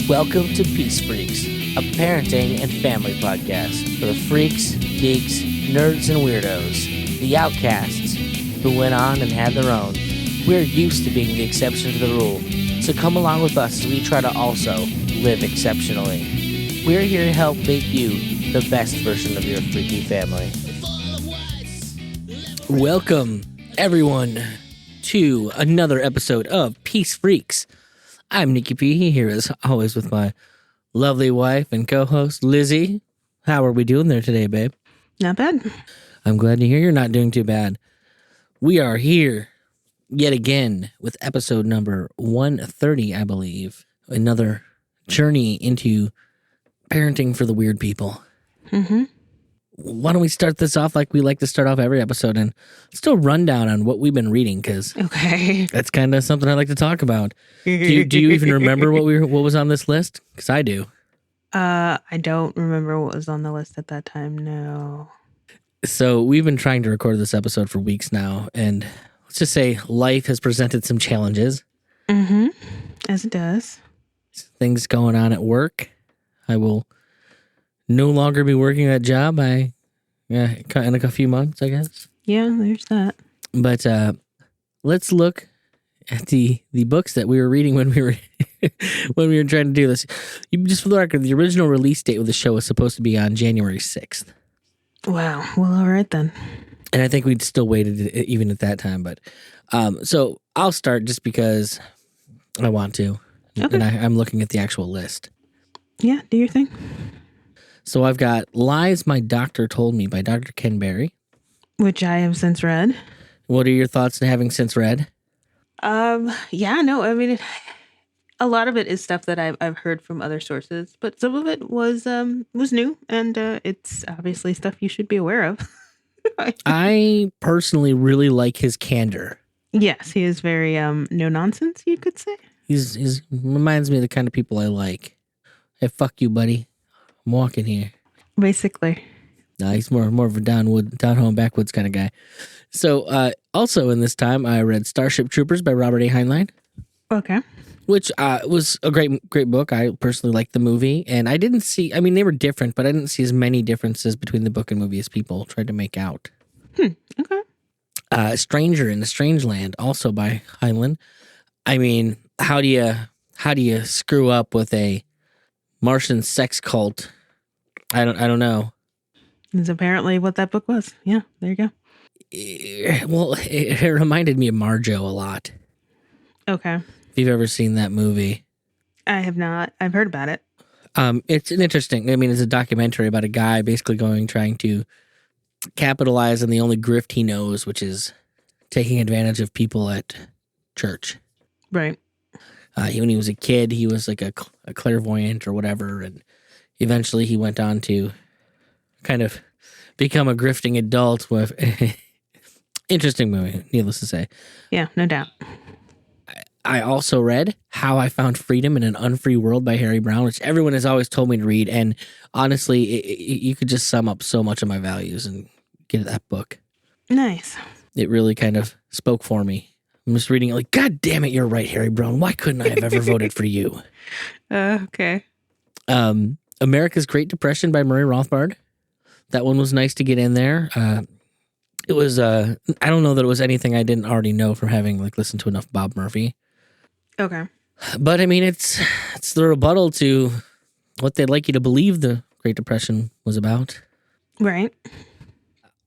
Welcome to Peace Freaks, a parenting and family podcast for the freaks, geeks, nerds, and weirdos, the outcasts who went on and had their own. We're used to being the exception to the rule, so come along with us as we try to also live exceptionally. We're here to help make you the best version of your freaky family. Welcome, everyone, to another episode of Peace Freaks. I'm Nikki P. here as always with my lovely wife and co-host Lizzie. How are we doing there today, babe? Not bad. I'm glad to hear you're not doing too bad. We are here yet again with episode number 130, I believe. Another journey into parenting for the weird people. Mm-hmm. Why don't we start this off like we like to start off every episode, and let's do a rundown on what we've been reading, because that's kind of something I like to talk about. Do you even remember what was on this list? Because I do. I don't remember what was on the list at that time. No. So we've been trying to record this episode for weeks now, and let's just say life has presented some challenges. Mm-hmm. As it does. Things going on at work. I will no longer be working that job. In a few months, I guess. Yeah, there's that. But let's look at the books that we were reading when we were when we were trying to do this. Just for the record, the original release date of the show was supposed to be on January 6th. Wow. Well, all right then. And I think we'd still waited even at that time. But so I'll start just because I want to. Okay. And I'm looking at the actual list. Yeah, do your thing. So I've got Lies My Doctor Told Me by Dr. Ken Berry. Which I have since read. What are your thoughts on having since read? Yeah, no, I mean, a lot of it is stuff that I've heard from other sources, but some of it was new, and it's obviously stuff you should be aware of. I personally really like his candor. Yes, he is very no nonsense, you could say. He's reminds me of the kind of people I like. Hey, fuck you, buddy. I'm walking here. Basically. No, he's more of a down home backwoods kind of guy. So also in this time, I read Starship Troopers by Robert A. Heinlein. Okay. Which was a great book. I personally liked the movie, and I didn't see. I mean, they were different, but I didn't see as many differences between the book and movie as people tried to make out. Okay. Stranger in a Strange Land, also by Heinlein. I mean, how do you screw up with a Martian sex cult? I don't know. It's apparently what that book was. Yeah, there you go. Well, it reminded me of Marjo a lot. Okay. If you've ever seen that movie. I have not. I've heard about it. It's an interesting, it's a documentary about a guy basically trying to capitalize on the only grift he knows, which is taking advantage of people at church. Right. When he was a kid, he was like a clairvoyant or whatever, and eventually he went on to kind of become a grifting adult with interesting movie, needless to say. Yeah, no doubt. I also read How I Found Freedom in an Unfree World by Harry Brown, which everyone has always told me to read, and honestly, you could just sum up so much of my values and get that book. Nice. It really kind of spoke for me. I'm just reading it like, God damn it, you're right, Harry Brown. Why couldn't I have ever voted for you? Okay. America's Great Depression by Murray Rothbard. That one was nice to get in there. It was, I don't know that it was anything I didn't already know from having listened to enough Bob Murphy. Okay. But I mean, it's the rebuttal to what they'd like you to believe the Great Depression was about. Right.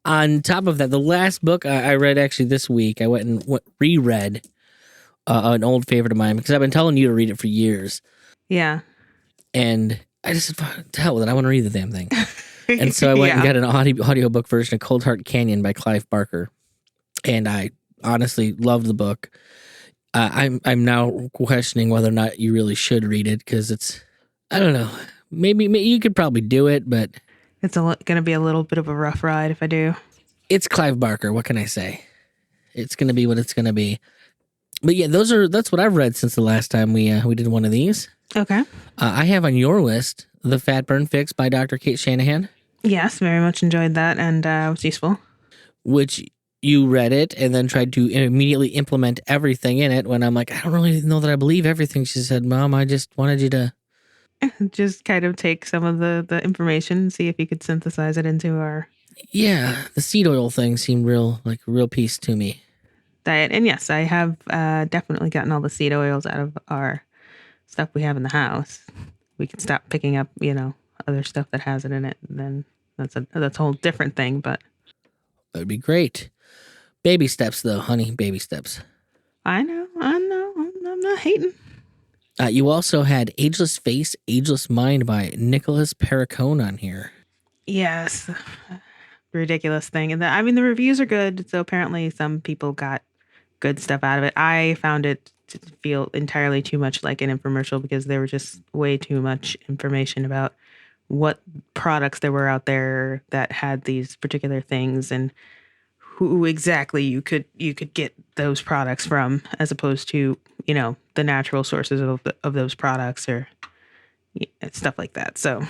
On top of that, the last book I read actually this week, I went and reread an old favorite of mine, because I've been telling you to read it for years. Yeah. And I just said, to hell with it, I want to read the damn thing. And so I went and got an audiobook version of Cold Heart Canyon by Clive Barker. And I honestly loved the book. I'm now questioning whether or not you really should read it, because it's, I don't know, maybe you could probably do it, but it's going to be a little bit of a rough ride if I do. It's Clive Barker. What can I say? It's going to be what it's going to be. But yeah, that's what I've read since the last time we did one of these. Okay. I have on your list The Fat Burn Fix by Dr. Kate Shanahan. Yes, very much enjoyed that, and it was useful. Which you read it and then tried to immediately implement everything in it, when I'm like, I don't really know that I believe everything she said, Mom. I just wanted you to Just kind of take some of the information, see if you could synthesize it into our Yeah, the seed oil thing seemed like a real piece to me. diet. And yes, I have definitely gotten all the seed oils out of our stuff we have in the house. We can stop picking up, other stuff that has it in it. And then that's a whole different thing. But That would be great. Baby steps, though, honey. Baby steps. I know. I'm not hating. You also had Ageless Face, Ageless Mind by Nicholas Perricone on here. Yes. Ridiculous thing. And the reviews are good. So apparently some people got good stuff out of it. I found it to feel entirely too much like an infomercial because there was just way too much information about what products there were out there that had these particular things and who exactly you could get those products from, as opposed to the natural sources of those products or stuff like that. So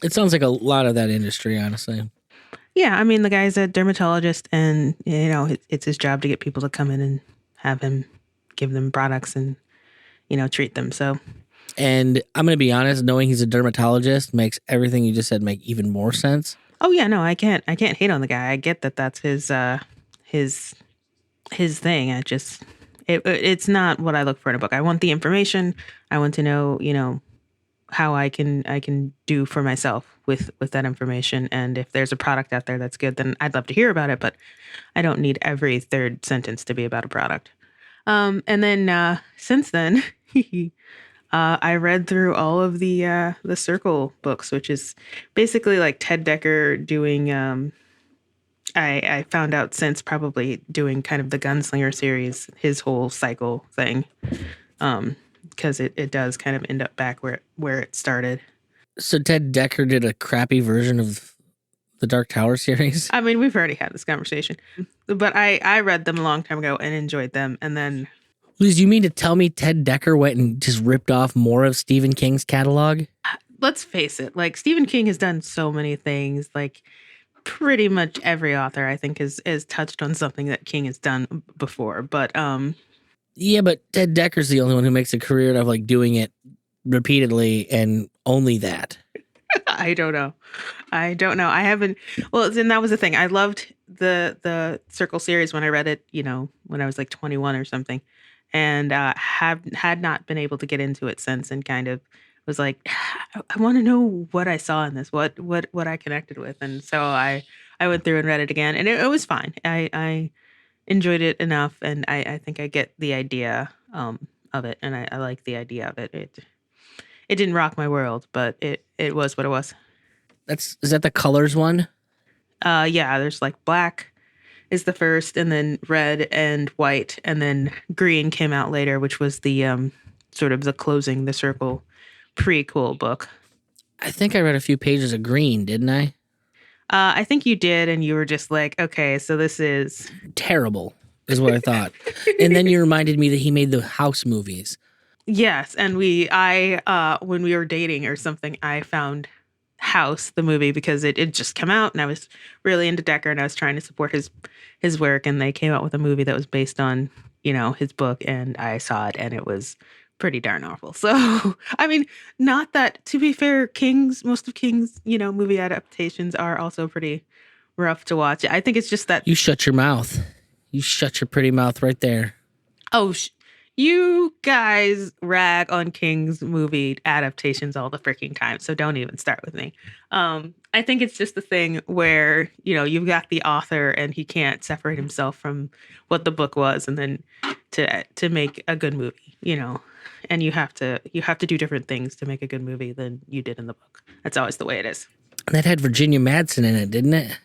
it sounds like a lot of that industry, honestly. yeah, I mean the guy's a dermatologist, and it's his job to get people to come in and have him give them products and treat them. So. And I'm going to be honest, knowing he's a dermatologist makes everything you just said make even more sense. Oh yeah, no, I can't hate on the guy. I get that that's his thing. It's not what I look for in a book. I want the information. I want to know, how I can do for myself with that information. And if there's a product out there that's good, then I'd love to hear about it, but I don't need every third sentence to be about a product. And then since then, I read through all of the Circle books, which is basically like Ted Decker doing. I found out since probably doing kind of the Gunslinger series, his whole cycle thing, because it does kind of end up back where it started. So Ted Decker did a crappy version of the Dark Tower series? I mean, we've already had this conversation, but I read them a long time ago and enjoyed them, and then. Liz, you mean to tell me Ted Decker went and just ripped off more of Stephen King's catalog? Let's face it, like Stephen King has done so many things. Like pretty much every author, I think, has touched on something that King has done before. But yeah, but Ted Decker's the only one who makes a career out of like doing it repeatedly and only that. I don't know. I had haven't. Well, and that was the thing. I loved the Circle series when I read it. When I was like 21 or something. And had not been able to get into it since, and kind of was like, I want to know what I saw in this, what I connected with, and so I went through and read it again, and it was fine. I enjoyed it enough, and I think I get the idea of it, and I like the idea of it. It didn't rock my world, but it was what it was. Is that the colors one? Yeah, there's like black is the first, and then red and white, and then green came out later, which was the sort of the closing the Circle prequel book. I think I read a few pages of green, didn't I? I think you did, and you were just like, okay, so this is terrible, is what I thought. And then you reminded me that he made the House movies. Yes, and when we were dating or something, I found House, the movie, because it just come out, and I was really into Decker, and I was trying to support his work, and they came out with a movie that was based on his book, and I saw it, and it was pretty darn awful. So I mean, not that, to be fair, most of King's movie adaptations are also pretty rough to watch. I think it's just that you shut your mouth. You shut your pretty mouth right there. Oh, you guys rag on King's movie adaptations all the freaking time, so don't even start with me. I think it's just the thing where, you've got the author and he can't separate himself from what the book was, and then to make a good movie, and you have to do different things to make a good movie than you did in the book. That's always the way it is. That had Virginia Madsen in it, didn't it?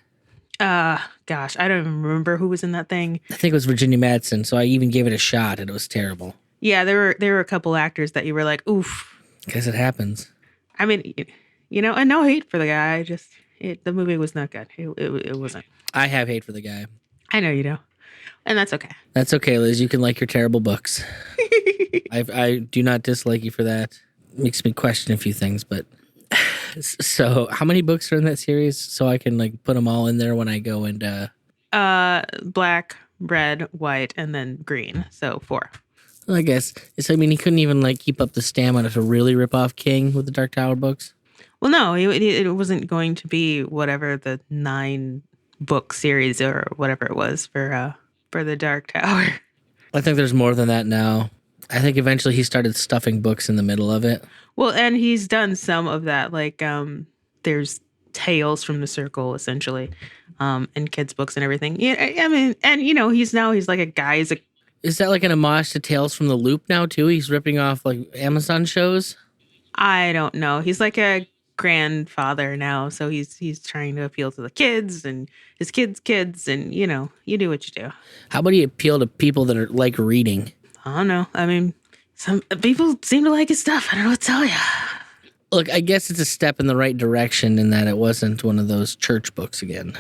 Gosh, I don't even remember who was in that thing. I think it was Virginia Madsen, so I even gave it a shot, and it was terrible. Yeah, there were a couple actors that you were like, oof. Guess it happens. I mean, and no hate for the guy. The movie was not good. It wasn't. I have hate for the guy. I know you do, and that's okay. That's okay, Liz. You can like your terrible books. I do not dislike you for that. Makes me question a few things, but. So, how many books are in that series? So I can put them all in there when I go and. Black, red, white, and then green. So 4. I guess. So, I mean, he couldn't even like keep up the stamina to really rip off King with the Dark Tower books. Well, no, it wasn't going to be whatever the 9-book series or whatever it was for the Dark Tower. I think there's more than that now. I think eventually he started stuffing books in the middle of it. Well, and he's done some of that. Like, there's Tales from the Circle, essentially, and kids' books and everything. Yeah, I mean, and he's like a guy. Is that like an homage to Tales from the Loop now too? He's ripping off like Amazon shows. I don't know. He's like a grandfather now, so he's trying to appeal to the kids and his kids, and you do what you do. How about he appeal to people that are like reading? I don't know. I mean, some people seem to like his stuff. I don't know what to tell you. Look, I guess it's a step in the right direction in that it wasn't one of those church books again.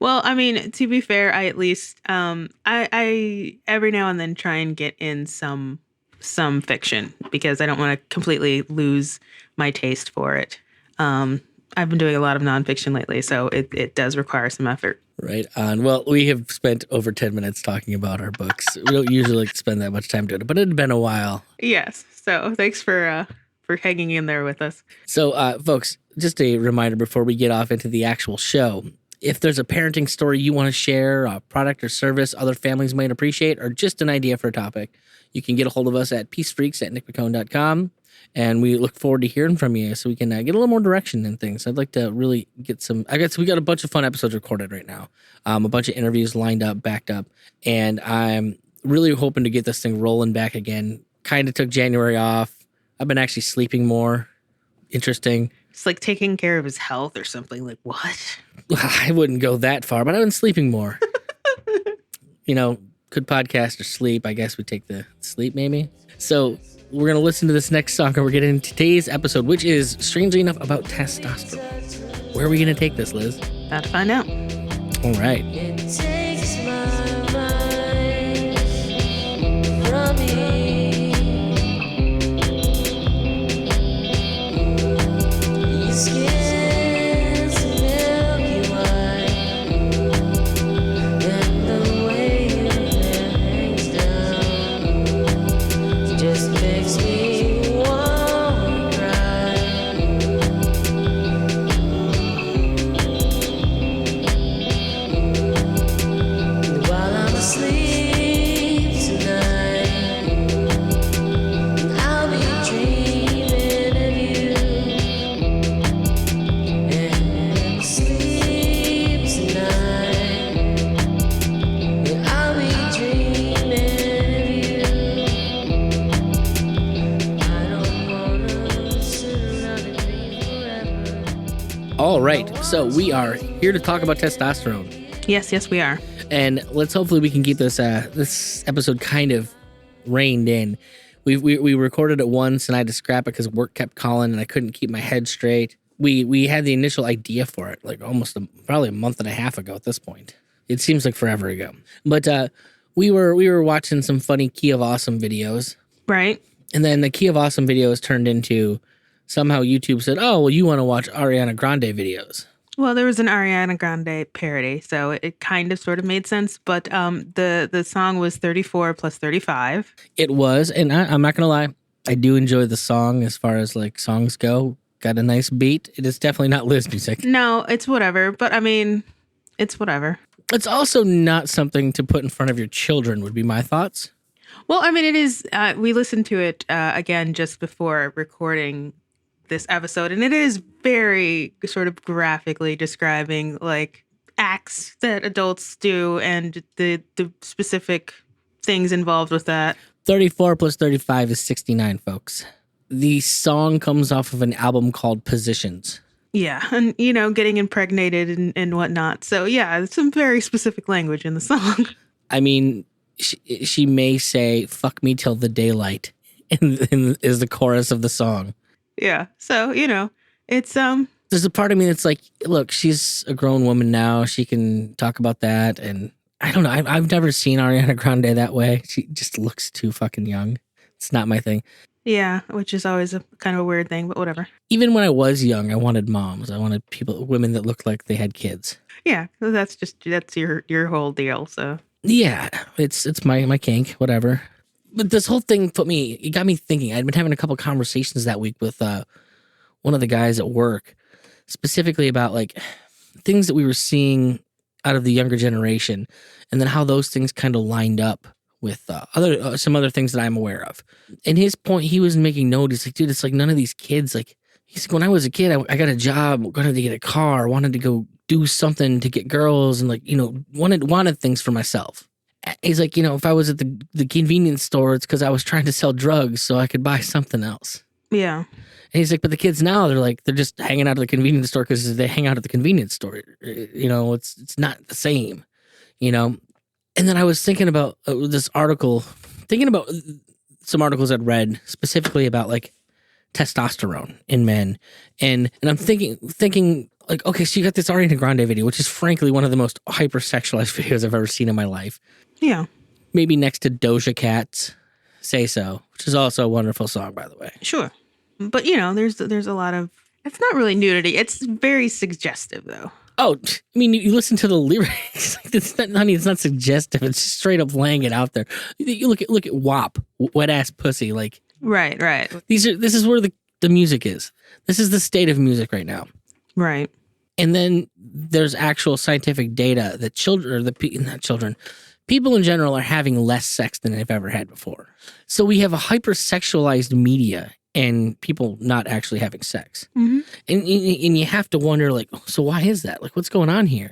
Well, I mean, to be fair, I at least I every now and then try and get in some fiction because I don't want to completely lose my taste for it. I've been doing a lot of nonfiction lately, so it does require some effort. Right on. Well, we have spent over 10 minutes talking about our books. We don't usually like to spend that much time doing it, but it had been a while. Yes. So thanks for hanging in there with us. So, folks, just a reminder before we get off into the actual show. If there's a parenting story you want to share, a product or service other families might appreciate, or just an idea for a topic, you can get a hold of us at peacefreaks@nickmccone.com. And we look forward to hearing from you so we can get a little more direction in things. I'd like to really get some. I guess we got a bunch of fun episodes recorded right now, a bunch of interviews lined up, backed up, and I'm really hoping to get this thing rolling back again. Kind of took January off. I've been actually sleeping more. Interesting. It's like taking care of his health or something. Like what? I wouldn't go that far, but I've been sleeping more. Good podcast or sleep. I guess we take the sleep maybe. So we're going to listen to this next song and we're getting into today's episode, which is, strangely enough, about testosterone. Where are we going to take this, Liz? About to find out. All right. It takes my mind from me. Your skin's milky white, and the way your hair hangs down just makes me wanna cry. While I'm asleep tonight, I'll be dreaming of you. And sleep tonight, I'll be dreaming of you. I don't wanna sit around and dream forever. All right. So we are here to talk about testosterone. Yes, we are. And hopefully we can keep this this episode kind of reined in. We recorded it once and I had to scrap it because work kept calling and I couldn't keep my head straight. We had the initial idea for it like probably a month and a half ago at this point. It seems like forever ago. But we were watching some funny Key of Awesome videos, Right. and then the Key of Awesome videos turned into somehow YouTube said, "Oh, well, you want to watch Ariana Grande videos." Well, there was an Ariana Grande parody, so it kind of sort of made sense. But the song was 34 plus 35. It was, and I'm not gonna lie, I do enjoy the song as far as like songs go. Got a nice beat. It is definitely not Liz music. No, it's whatever. But I mean, it's whatever. It's also not something to put in front of your children, would be my thoughts. Well, I mean, it is. We listened to it again just before recording this episode, and it is very sort of graphically describing like acts that adults do and the specific things involved with that. 34 plus 35 is 69, folks. The song comes off of an album called Positions. Yeah, and getting impregnated and whatnot. So yeah, it's some very specific language in the song. I mean, she may say, "Fuck me till the daylight," is the chorus of the song. Yeah, so it's There's a part of me that's like, look, she's a grown woman now. She can talk about that. And I don't know. I've never seen Ariana Grande that way. She just looks too fucking young. It's not my thing. Yeah, which is always a kind of a weird thing, but whatever. Even when I was young, I wanted moms. I wanted women that looked like they had kids. Yeah, that's your whole deal. So Yeah, it's my kink, whatever. But this whole thing it got me thinking. I'd been having a couple conversations that week with one of the guys at work, specifically about like things that we were seeing out of the younger generation, and then how those things kind of lined up with some other things that I'm aware of. And his point, he was making note. He's like, dude, it's like none of these kids, like, he's like, when I was a kid, I got a job, wanted to get a car, wanted to go do something to get girls, and like, wanted things for myself. He's like, if I was at the convenience store, it's because I was trying to sell drugs so I could buy something else. Yeah. And he's like, but the kids now, they're just hanging out at the convenience store because they hang out at the convenience store. It's not the same, And then I was thinking about this article, thinking about some articles I'd read specifically about like testosterone in men, and I'm thinking like, okay, so you got this Ariana Grande video, which is frankly one of the most hypersexualized videos I've ever seen in my life. Yeah. Maybe next to Doja Cat's "Say So," which is also a wonderful song, by the way. Sure. But there's a lot of, it's not really nudity. It's very suggestive though. Oh, I mean, you listen to the lyrics. It's not suggestive. It's just straight up laying it out there. You look at WAP, wet ass pussy. Like, Right. this is where the music is. This is the state of music right now. Right. And then there's actual scientific data that people in general are having less sex than they've ever had before. So we have a hypersexualized media and people not actually having sex. Mm-hmm. And you have to wonder, like, so why is that? Like, what's going on here?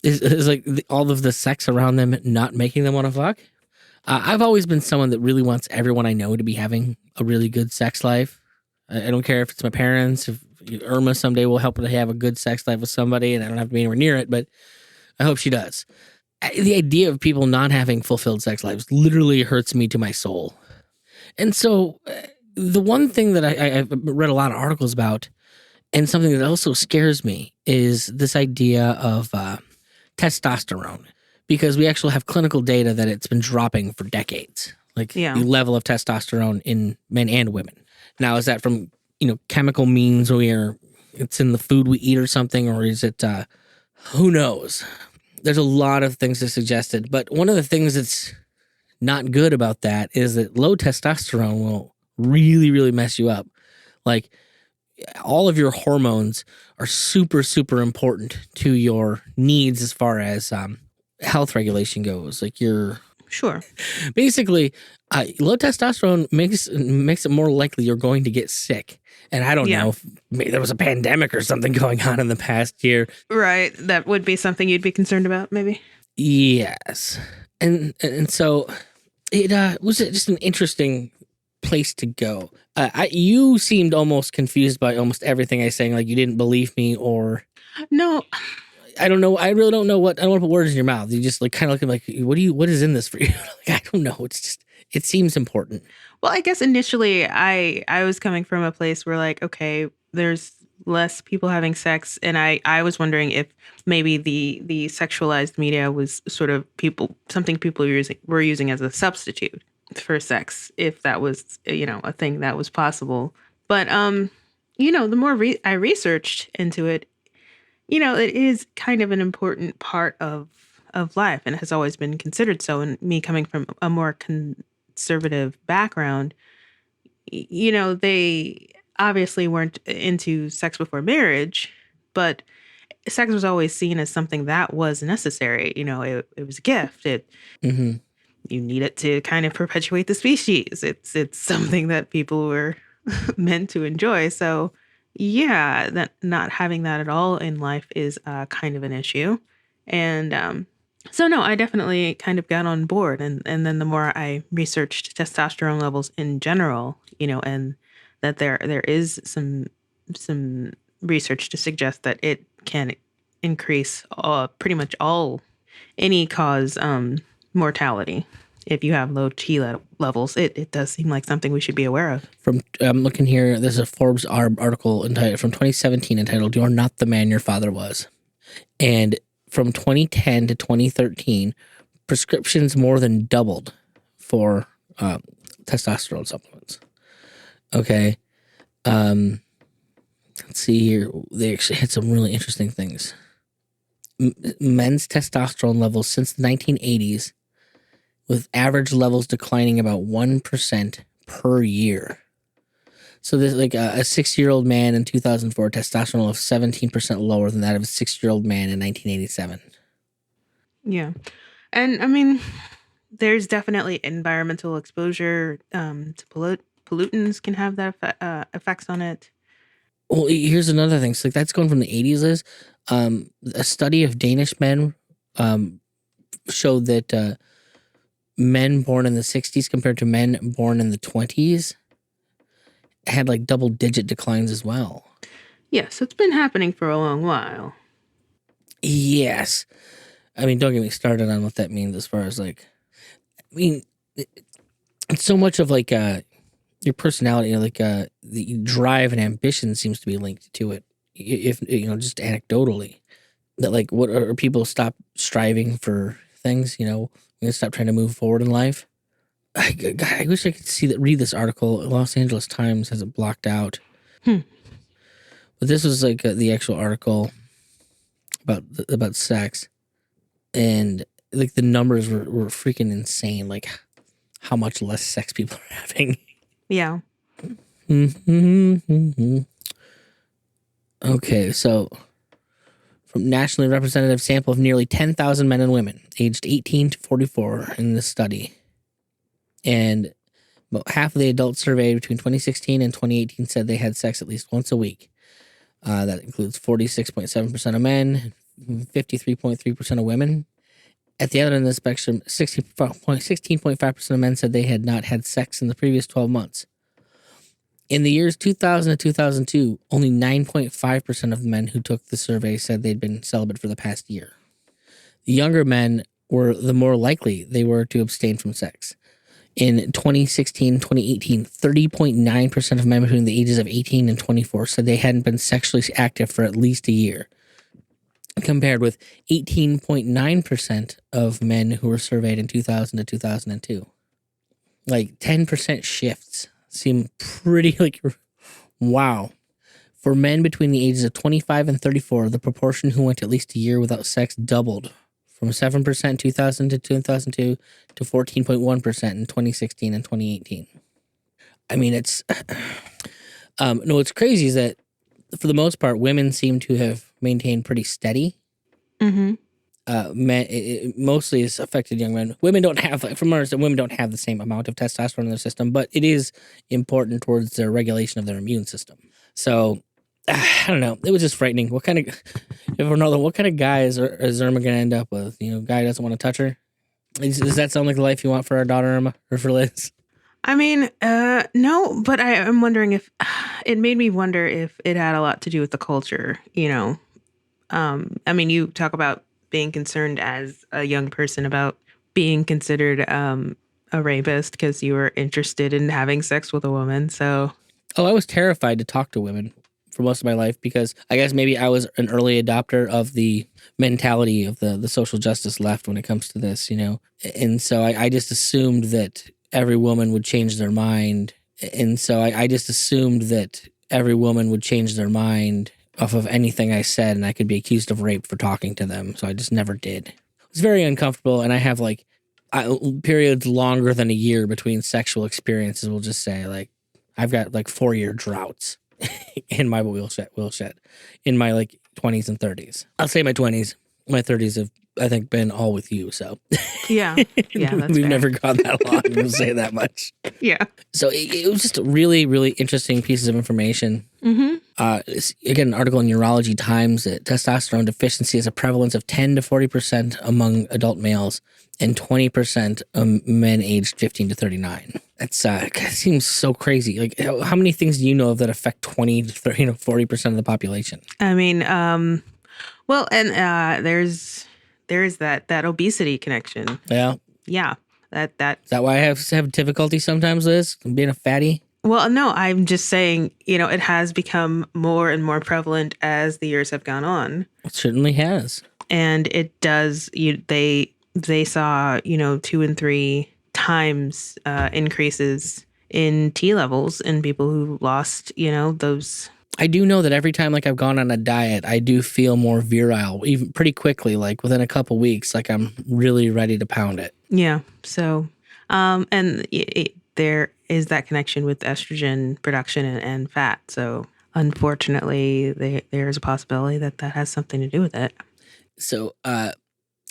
Is like all of the sex around them not making them want to fuck? I've always been someone that really wants everyone I know to be having a really good sex life. I don't care if it's my parents, if Irma someday will help her to have a good sex life with somebody, and I don't have to be anywhere near it, but I hope she does. The idea of people not having fulfilled sex lives literally hurts me to my soul. And so the one thing that I've read a lot of articles about, and something that also scares me, is this idea of testosterone, because we actually have clinical data that it's been dropping for decades, like the level of testosterone in men and women. Now, is that from chemical means where it's in the food we eat or something, or is it who knows? There's a lot of things that suggested, but one of the things that's not good about that is that low testosterone will really, really mess you up. Like, all of your hormones are super, super important to your needs as far as health regulation goes. Like, Sure. Basically, low testosterone makes it more likely you're going to get sick. And I don't know if maybe there was a pandemic or something going on in the past year. Right. That would be something you'd be concerned about, maybe. Yes. And so it was just an interesting place to go. You seemed almost confused by almost everything I was saying, like you didn't believe me, or no. I don't know. I really don't know what. I don't want to put words in your mouth. You just like kind of looking like, what is in this for you? Like, I don't know. It's just, it seems important. Well, I guess initially I was coming from a place where, like, okay, there's less people having sex, and I was wondering if maybe the sexualized media was sort of something people were using as a substitute for sex, if that was a thing that was possible. But the more I researched into it, it is kind of an important part of life, and has always been considered so. And me coming from a more conservative background, they obviously weren't into sex before marriage, but sex was always seen as something that was necessary. It was a gift. You need it to kind of perpetuate the species. It's something that people were meant to enjoy. So yeah, that not having that at all in life is kind of an issue. And so no, I definitely kind of got on board. And then the more I researched testosterone levels in general, and that there is some research to suggest that it can increase pretty much any cause mortality. If you have low T levels, it does seem like something we should be aware of. I'm looking here. There's a Forbes article from 2017 entitled "You're Not the Man Your Father Was," and from 2010 to 2013, prescriptions more than doubled for testosterone supplements. Okay, let's see here. They actually had some really interesting things. Men's testosterone levels since the 1980s with average levels declining about 1% per year. So there's like a 6-year-old man in 2004, testosterone of 17% lower than that of a 6-year-old man in 1987. Yeah. And I mean, there's definitely environmental exposure to pollutants can have that effects on it. Well, here's another thing. So like that's going from the 80s, Liz. A study of Danish men showed that men born in the 60s compared to men born in the 20s had like double-digit declines as well. Yes, it's been happening for a long while. Yes. I mean, don't get me started on what that means as far as like, I mean, it's so much of like your personality, like the drive and ambition seems to be linked to it. If just anecdotally, that like, what are people stop striving for things? Stop trying to move forward in life. I wish I could read this article. Los Angeles Times has it blocked out, but this was like the actual article about sex, and like the numbers were freaking insane. Like how much less sex people are having. Yeah. Okay, so from nationally representative sample of nearly 10,000 men and women aged 18 to 44 in this study. And about half of the adults surveyed between 2016 and 2018 said they had sex at least once a week. That includes 46.7% of men, 53.3% of women. At the other end of the spectrum, 16.5% of men said they had not had sex in the previous 12 months. In the years 2000 to 2002, only 9.5% of the men who took the survey said they'd been celibate for the past year. The younger men were the more likely they were to abstain from sex. In 2016, 2018, 30.9% of men between the ages of 18 and 24 said they hadn't been sexually active for at least a year, compared with 18.9% of men who were surveyed in 2000 to 2002. Like 10% shifts seem pretty like, wow. For men between the ages of 25 and 34, the proportion who went at least a year without sex doubled from 7% in 2000 to 2002 to 14.1% in 2016 and 2018. I mean, it's no, what's crazy is that for the most part, women seem to have maintained pretty steady. Mm-hmm. Men, it mostly has affected young men. Women don't have, from our understanding, women don't have the same amount of testosterone in their system, but it is important towards the regulation of their immune system. So, I don't know. It was just frightening. What kind of guy is Irma going to end up with? Guy doesn't want to touch her. Does that sound like the life you want for our daughter Irma or for Liz? I mean, no, but I am wondering if it made me wonder if it had a lot to do with the culture. I mean, you talk about being concerned as a young person about being considered a rapist because you were interested in having sex with a woman. So, I was terrified to talk to women for most of my life because I guess maybe I was an early adopter of the mentality of the social justice left when it comes to this, and so I just assumed that every woman would change their mind, and so I just assumed that every woman would change their mind off of anything I said, and I could be accused of rape for talking to them. So I just never did. It was very uncomfortable, and I have like periods longer than a year between sexual experiences. We'll just say like I've got like 4-year droughts in my wheelset in my like 20s and 30s. I'll say my 20s. My 30s have, I think, been all with you. So yeah, that's we've fair. never gone that long. We'll say that much. Yeah. So it was just a really, really interesting pieces of information. Mm-hmm. Again, an article in Urology Times that testosterone deficiency has a prevalence of 10 to 40% among adult males and 20% of men aged 15 to 39. That's it seems so crazy. Like, how many things do you know of that affect 20 to 30 to 40% of the population? I mean, well, and there's that obesity connection. Yeah. Yeah. That Is that why I have difficulty sometimes, Liz, being a fatty? Well, no, I'm just saying, it has become more and more prevalent as the years have gone on. It certainly has. And it does, they saw, 2 and 3 times increases in T levels in people who lost, those. I do know that every time like I've gone on a diet, I do feel more virile, even pretty quickly, like within a couple weeks, like I'm really ready to pound it. Yeah. So, and there is that connection with estrogen production and fat. So, unfortunately, there's a possibility that that has something to do with it. So, I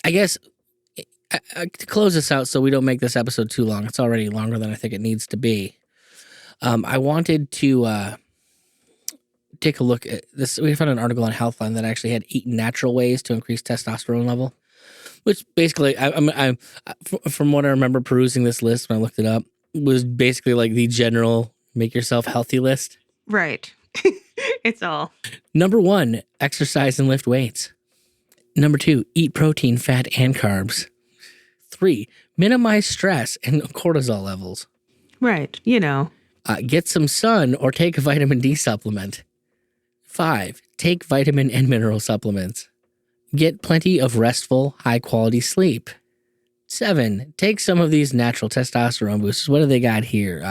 guess to close this out so we don't make this episode too long, it's already longer than I think it needs to be. I wanted to take a look at this. We found an article on Healthline that actually had 8 natural ways to increase testosterone level, which basically, from what I remember perusing this list when I looked it up, was basically like the general make yourself healthy list. Right. It's all. Number 1, exercise and lift weights. Number 2, eat protein, fat, and carbs. 3, minimize stress and cortisol levels. Right. You know. Get some sun or take a vitamin D supplement. 5, take vitamin and mineral supplements. Get plenty of restful, high-quality sleep. 7, take some of these natural testosterone boosters. What do they got here?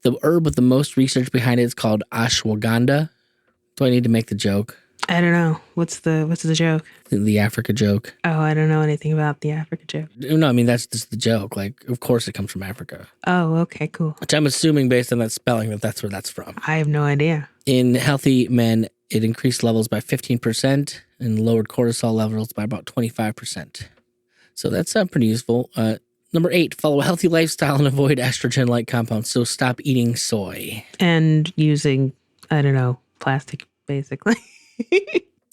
The herb with the most research behind it is called ashwagandha. Do I need to make the joke? I don't know. What's the joke? The Africa joke. Oh, I don't know anything about the Africa joke. No, I mean, that's just the joke. Like, of course it comes from Africa. Oh, okay, cool. Which I'm assuming based on that spelling that's where that's from. I have no idea. In healthy men, it increased levels by 15% and lowered cortisol levels by about 25%. So that's pretty useful. Number 8, follow a healthy lifestyle and avoid estrogen-like compounds. So stop eating soy. And using, I don't know, plastic, basically.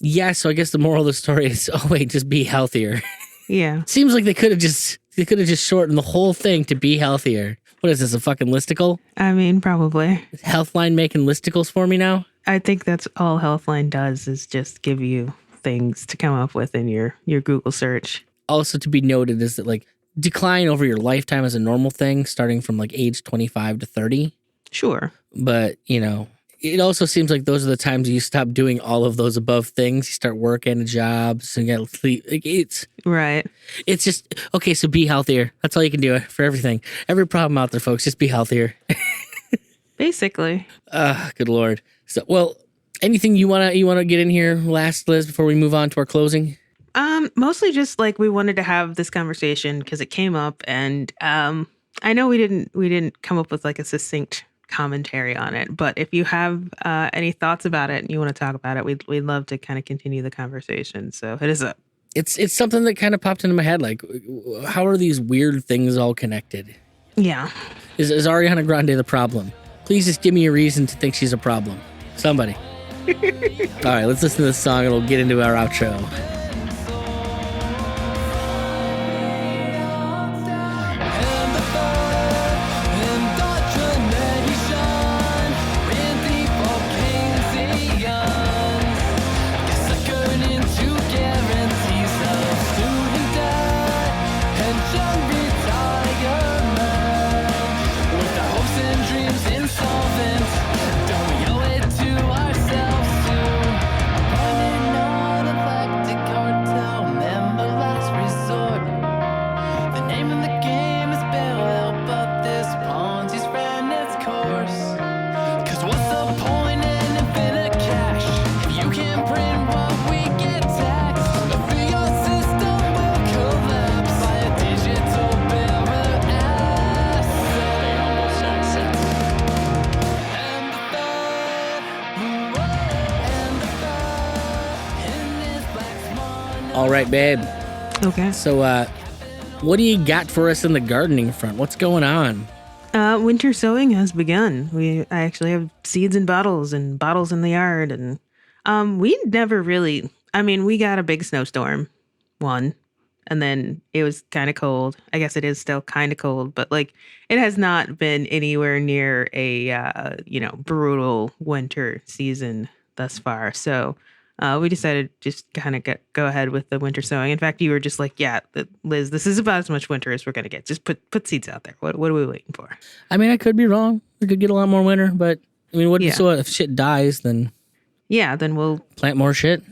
Yeah, so I guess the moral of the story is, oh wait, just be healthier. Yeah. Seems like they could have just shortened the whole thing to be healthier. What is this, a fucking listicle? I mean, probably. Is Healthline making listicles for me now? I think that's all Healthline does is just give you things to come up with in your Google search. Also to be noted is that like decline over your lifetime is a normal thing starting from like age 25 to 30. Sure. But, you know, it also seems like those are the times you stop doing all of those above things. You start working jobs and you gotta sleep. Like, it's just, okay, so be healthier. That's all you can do for everything. Every problem out there, folks, just be healthier. Basically. Good Lord. So, well, anything you wanna get in here last, Liz, before we move on to our closing? Mostly just like we wanted to have this conversation because it came up, and I know we didn't come up with like a succinct commentary on it, but if you have any thoughts about it and you want to talk about it, we'd love to kind of continue the conversation. So hit us up. It's something that kind of popped into my head. Like, how are these weird things all connected? Yeah. Is Ariana Grande the problem? Please just give me a reason to think she's a problem. Somebody. All right, let's listen to this song and we'll get into our outro. All right, babe. Okay. So, what do you got for us in the gardening front? What's going on? Winter sowing has begun. I actually have seeds in bottles and bottles in the yard, and we never really. I mean, we got a big snowstorm, and then it was kind of cold. I guess it is still kind of cold, but like it has not been anywhere near a brutal winter season thus far. So we decided just kind of go ahead with the winter sowing. In fact, you were just like, yeah, Liz, this is about as much winter as we're going to get. Just put seeds out there. What are we waiting for? I mean, I could be wrong. We could get a lot more winter, but I mean, so if shit dies, then... Yeah, then we'll... Plant more shit?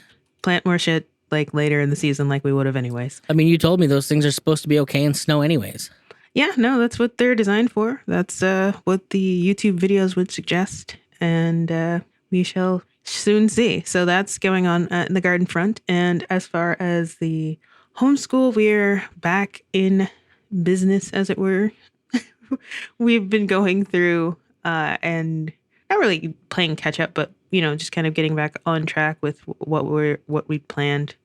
Plant more shit like later in the season like we would have anyways. I mean, you told me those things are supposed to be okay in snow anyways. Yeah, no, that's what they're designed for. That's what the YouTube videos would suggest. And we shall soon see. So that's going on in the garden front. And as far as the homeschool, we're back in business, as it were. We've been going through and not really playing catch up, but just kind of getting back on track with what we'd planned.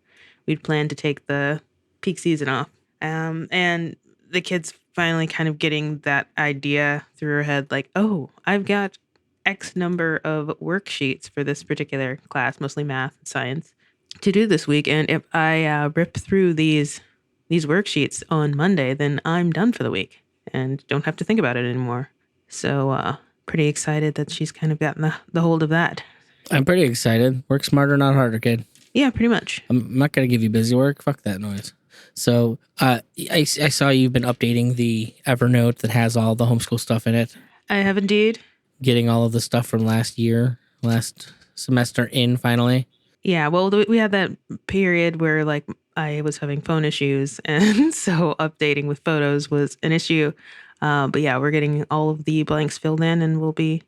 We'd planned to take the peak season off, and the kids finally kind of getting that idea through her head, like, oh, I've got X number of worksheets for this particular class, mostly math and science, to do this week, and if I rip through these worksheets on Monday, then I'm done for the week and don't have to think about it anymore. So pretty excited that she's kind of gotten the hold of that. I'm pretty excited. Work smarter, not harder, kid. Yeah, pretty much. I'm not going to give you busy work. Fuck that noise. So I saw you've been updating the Evernote that has all the homeschool stuff in it. I have indeed. Getting all of the stuff from last semester in finally. Yeah, well, we had that period where like I was having phone issues, and so updating with photos was an issue. But yeah, we're getting all of the blanks filled in, and we'll be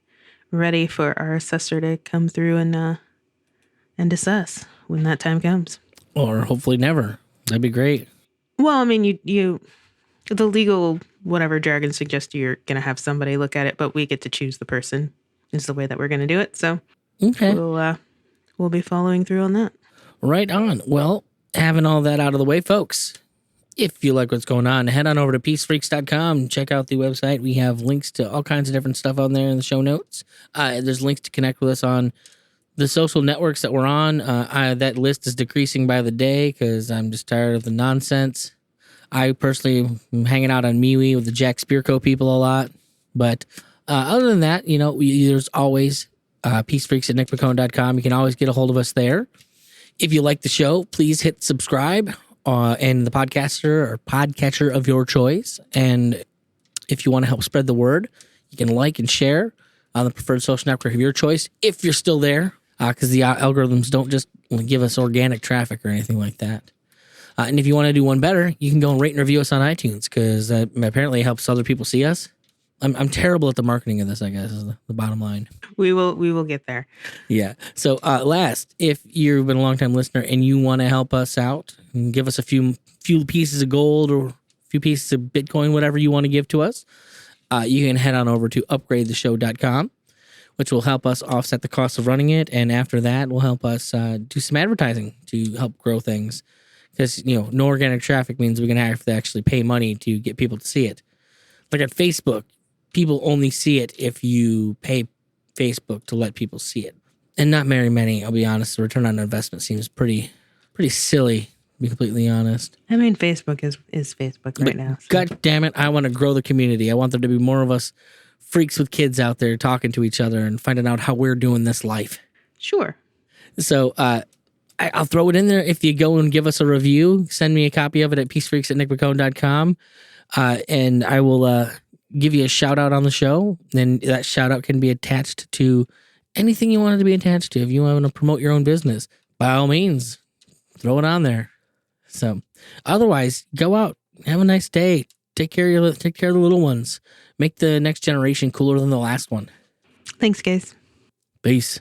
ready for our assessor to come through and assess when that time comes. Or hopefully never. That'd be great. Well, I mean, you the legal whatever jargon suggests you're going to have somebody look at it, but we get to choose the person. Is the way that we're going to do it. So okay, we'll be following through on that. Right on. Well, having all that out of the way, folks, if you like what's going on, head on over to peacefreaks.com. Check out the website. We have links to all kinds of different stuff on there in the show notes. There's links to connect with us on the social networks that we're on. That list is decreasing by the day because I'm just tired of the nonsense. I personally am hanging out on MeWe with the Jack Spearco people a lot. But other than that, there's always peacefreaks@nickmccone.com. You can always get a hold of us there. If you like the show, please hit subscribe in the podcaster or podcatcher of your choice. And if you want to help spread the word, you can like and share on the preferred social network of your choice if you're still there, because the algorithms don't just give us organic traffic or anything like that. And if you want to do one better, you can go and rate and review us on iTunes, because that apparently helps other people see us. I'm terrible at the marketing of this, I guess, is the bottom line. We will get there. Yeah. So last, if you've been a longtime listener and you want to help us out and give us a few pieces of gold or a few pieces of Bitcoin, whatever you want to give to us, you can head on over to upgradetheshow.com, which will help us offset the cost of running it. And after that, will help us do some advertising to help grow things. Because, no organic traffic means we're going to have to actually pay money to get people to see it. Like at Facebook, people only see it if you pay Facebook to let people see it. And not very many, I'll be honest. The return on investment seems pretty silly, to be completely honest. I mean, Facebook is Facebook right now. So. God damn it, I want to grow the community. I want there to be more of us freaks with kids out there talking to each other and finding out how we're doing this life. Sure. So I'll throw it in there. If you go and give us a review, send me a copy of it at peacefreaks@nickmccone.com. And I will give you a shout out on the show. And that shout out can be attached to anything you want it to be attached to. If you want to promote your own business, by all means, throw it on there. So otherwise, go out, have a nice day. Take care of the little ones. Make the next generation cooler than the last one. Thanks, guys. Peace.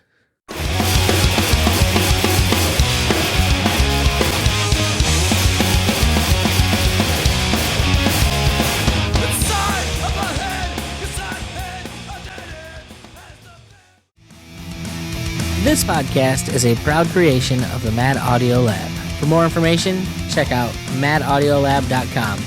This podcast is a proud creation of the Mad Audio Lab. For more information, check out madaudiolab.com.